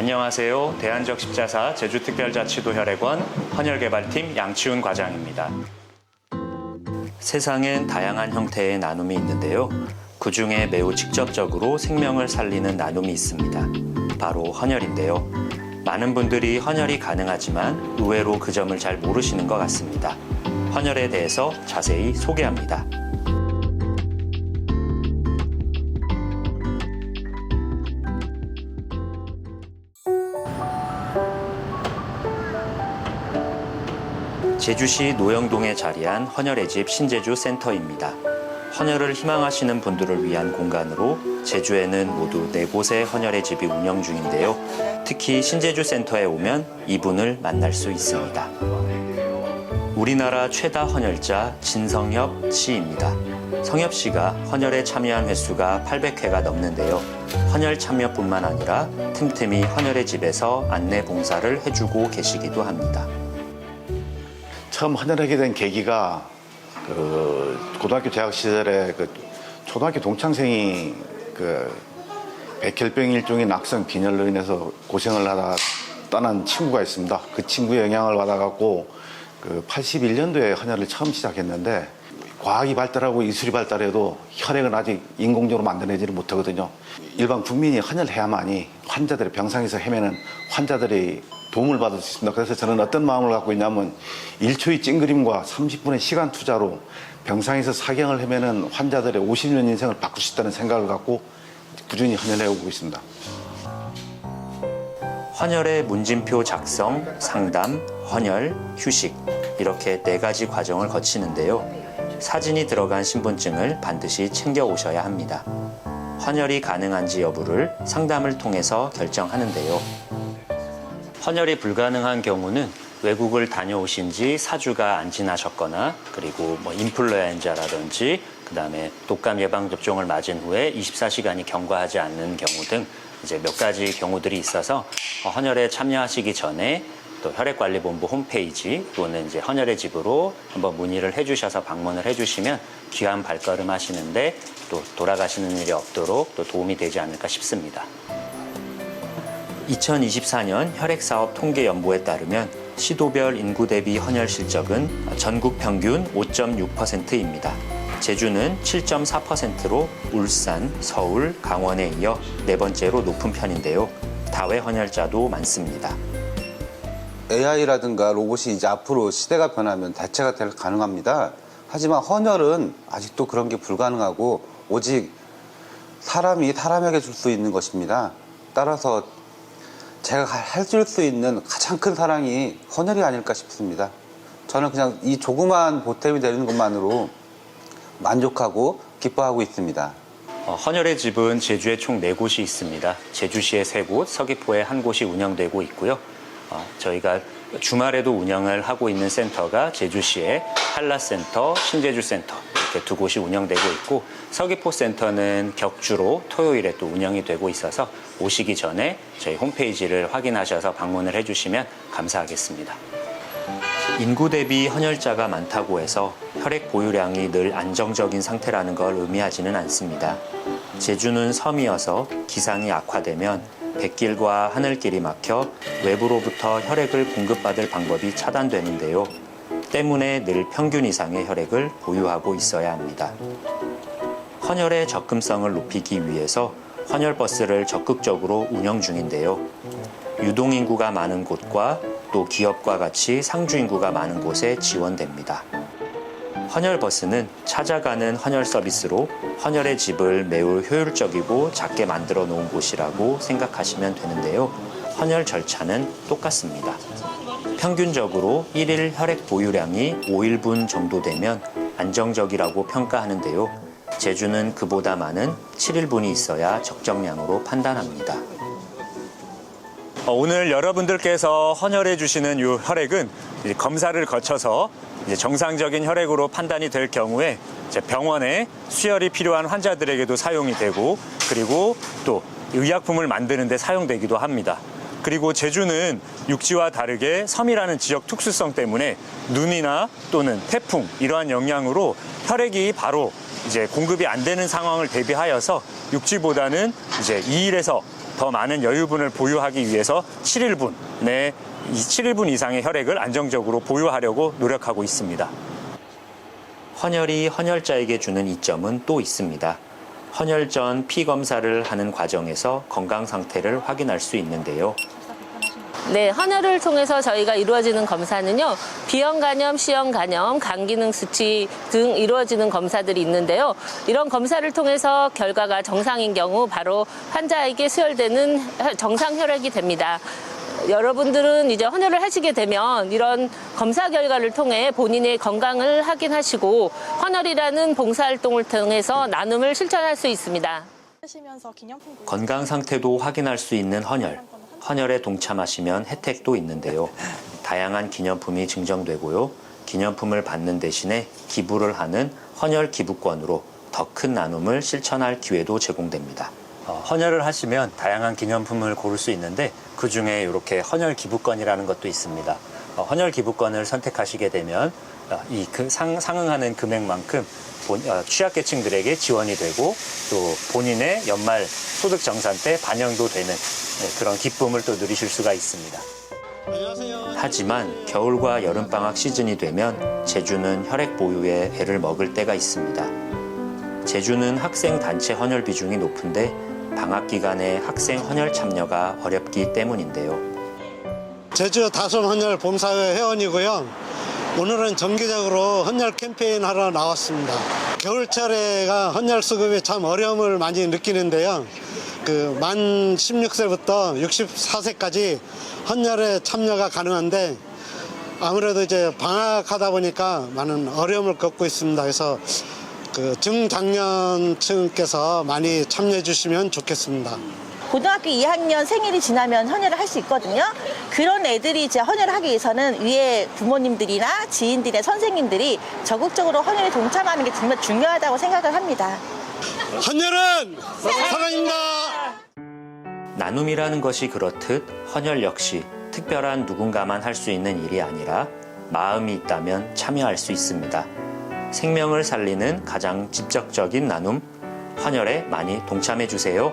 안녕하세요. 대한적십자사 제주특별자치도 혈액원 헌혈개발팀 양치훈 과장입니다. 세상엔 다양한 형태의 나눔이 있는데요. 그중에 매우 직접적으로 생명을 살리는 나눔이 있습니다. 바로 헌혈인데요. 많은 분들이 헌혈이 가능하지만 의외로 그 점을 잘 모르시는 것 같습니다. 헌혈에 대해서 자세히 소개합니다. 제주시 노영동에 자리한 헌혈의 집 신제주 센터입니다. 헌혈을 희망하시는 분들을 위한 공간으로 제주에는 모두 4곳의 헌혈의 집이 운영 중인데요. 특히 신제주 센터에 오면 이분을 만날 수 있습니다. 우리나라 최다 헌혈자 진성엽 씨입니다. 성엽 씨가 헌혈에 참여한 횟수가 800회가 넘는데요. 헌혈 참여뿐만 아니라 틈틈이 헌혈의 집에서 안내 봉사를 해주고 계시기도 합니다. 처음 헌혈하게 된 계기가 고등학교 재학 시절에 초등학교 동창생이 백혈병 일종인 악성 빈혈로 인해서 고생을 하다가 떠난 친구가 있습니다. 그 친구의 영향을 받아갖고 81년도에 헌혈을 처음 시작했는데 과학이 발달하고 이술이 발달해도 혈액은 아직 인공적으로 만들어내지를 못하거든요. 일반 국민이 헌혈해야만이 환자들의 병상에서 헤매는 환자들이 도움을 받을 수 있습니다. 그래서 저는 어떤 마음을 갖고 있냐면 1초의 찡그림과 30분의 시간 투자로 병상에서 사경을 헤매는 환자들의 50년 인생을 바꿀 수 있다는 생각을 갖고 꾸준히 헌혈해 오고 있습니다. 헌혈의 문진표 작성, 상담, 헌혈, 휴식 이렇게 4가지 과정을 거치는데요. 사진이 들어간 신분증을 반드시 챙겨 오셔야 합니다. 헌혈이 가능한지 여부를 상담을 통해서 결정하는데요. 헌혈이 불가능한 경우는 외국을 다녀오신 지 4주가 안 지나셨거나 그리고 인플루엔자라든지 그다음에 독감 예방 접종을 맞은 후에 24시간이 경과하지 않는 경우 등 이제 몇 가지 경우들이 있어서 헌혈에 참여하시기 전에 또 혈액관리본부 홈페이지 또는 이제 헌혈의 집으로 한번 문의를 해주셔서 방문을 해주시면 귀한 발걸음 하시는데 또 돌아가시는 일이 없도록 또 도움이 되지 않을까 싶습니다. 2024년 혈액사업 통계연보에 따르면 시도별 인구 대비 헌혈 실적은 전국 평균 5.6%입니다. 제주는 7.4%로 울산, 서울, 강원에 이어 4번째로 높은 편인데요. 다외 헌혈자도 많습니다. AI라든가 로봇이 이제 앞으로 시대가 변하면 대체가 가능합니다. 하지만 헌혈은 아직도 그런 게 불가능하고 오직 사람이 사람에게 줄 수 있는 것입니다. 따라서 제가 해줄 수 있는 가장 큰 사랑이 헌혈이 아닐까 싶습니다. 저는 그냥 이 조그마한 보탬이 되는 것만으로 만족하고 기뻐하고 있습니다. 헌혈의 집은 제주에 총 4곳이 있습니다. 제주시에 3곳, 서귀포에 1곳이 운영되고 있고요. 저희가 주말에도 운영을 하고 있는 센터가 제주시의 한라센터, 신제주센터 이렇게 2곳이 운영되고 있고 서귀포 센터는 격주로 토요일에 또 운영이 되고 있어서 오시기 전에 저희 홈페이지를 확인하셔서 방문을 해주시면 감사하겠습니다. 인구 대비 헌혈자가 많다고 해서 혈액 보유량이 늘 안정적인 상태라는 걸 의미하지는 않습니다. 제주는 섬이어서 기상이 악화되면 백길과 하늘길이 막혀 외부로부터 혈액을 공급받을 방법이 차단되는데요. 때문에 늘 평균 이상의 혈액을 보유하고 있어야 합니다. 헌혈의 접근성을 높이기 위해서 헌혈버스를 적극적으로 운영 중인데요. 유동인구가 많은 곳과 또 기업과 같이 상주인구가 많은 곳에 지원됩니다. 헌혈버스는 찾아가는 헌혈 서비스로 헌혈의 집을 매우 효율적이고 작게 만들어 놓은 곳이라고 생각하시면 되는데요. 헌혈 절차는 똑같습니다. 평균적으로 1일 혈액 보유량이 5일분 정도 되면 안정적이라고 평가하는데요. 제주는 그보다 많은 7일분이 있어야 적정량으로 판단합니다. 오늘 여러분들께서 헌혈해 주시는 이 혈액은 검사를 거쳐서 이제 정상적인 혈액으로 판단이 될 경우에 이제 병원에 수혈이 필요한 환자들에게도 사용이 되고 그리고 또 의약품을 만드는 데 사용되기도 합니다. 그리고 제주는 육지와 다르게 섬이라는 지역 특수성 때문에 눈이나 또는 태풍 이러한 영향으로 혈액이 바로 이제 공급이 안 되는 상황을 대비하여서 육지보다는 이제 2일에서 더 많은 여유분을 보유하기 위해서 7일분 내 7일분 이상의 혈액을 안정적으로 보유하려고 노력하고 있습니다. 헌혈이 헌혈자에게 주는 이점은 또 있습니다. 헌혈 전 피 검사를 하는 과정에서 건강 상태를 확인할 수 있는데요. 네, 헌혈을 통해서 저희가 이루어지는 검사는요, B형 간염, C형 간염, 간 기능 수치 등 이루어지는 검사들이 있는데요. 이런 검사를 통해서 결과가 정상인 경우 바로 환자에게 수혈되는 정상 혈액이 됩니다. 여러분들은 이제 헌혈을 하시게 되면 이런 검사 결과를 통해 본인의 건강을 확인하시고 헌혈이라는 봉사활동을 통해서 나눔을 실천할 수 있습니다. 건강 상태도 확인할 수 있는 헌혈. 헌혈에 동참하시면 혜택도 있는데요. 다양한 기념품이 증정되고요. 기념품을 받는 대신에 기부를 하는 헌혈 기부권으로 더 큰 나눔을 실천할 기회도 제공됩니다. 헌혈을 하시면 다양한 기념품을 고를 수 있는데 그중에 이렇게 헌혈 기부권이라는 것도 있습니다. 헌혈 기부권을 선택하시게 되면 상응하는 금액만큼 취약계층들에게 지원이 되고 또 본인의 연말 소득정산 때 반영도 되는 그런 기쁨을 또 누리실 수가 있습니다. 하지만 겨울과 여름방학 시즌이 되면 제주는 혈액 보유에 애를 먹을 때가 있습니다. 제주는 학생 단체 헌혈 비중이 높은데 방학 기간에 학생 헌혈 참여가 어렵기 때문인데요. 제주 다솜 헌혈 봉사회 회원이고요. 오늘은 정기적으로 헌혈 캠페인 하러 나왔습니다. 겨울철에가 헌혈 수급에 참 어려움을 많이 느끼는데요. 만 16세부터 64세까지 헌혈에 참여가 가능한데 아무래도 이제 방학하다 보니까 많은 어려움을 겪고 있습니다. 그래서 중장년층께서 많이 참여해 주시면 좋겠습니다. 고등학교 2학년 생일이 지나면 헌혈을 할 수 있거든요. 그런 애들이 이제 헌혈을 하기 위해서는 위에 부모님들이나 지인들의 선생님들이 적극적으로 헌혈에 동참하는 게 정말 중요하다고 생각을 합니다. 헌혈은 사랑입니다. 나눔이라는 것이 그렇듯 헌혈 역시 특별한 누군가만 할 수 있는 일이 아니라 마음이 있다면 참여할 수 있습니다. 생명을 살리는 가장 직접적인 나눔, 헌혈에 많이 동참해 주세요.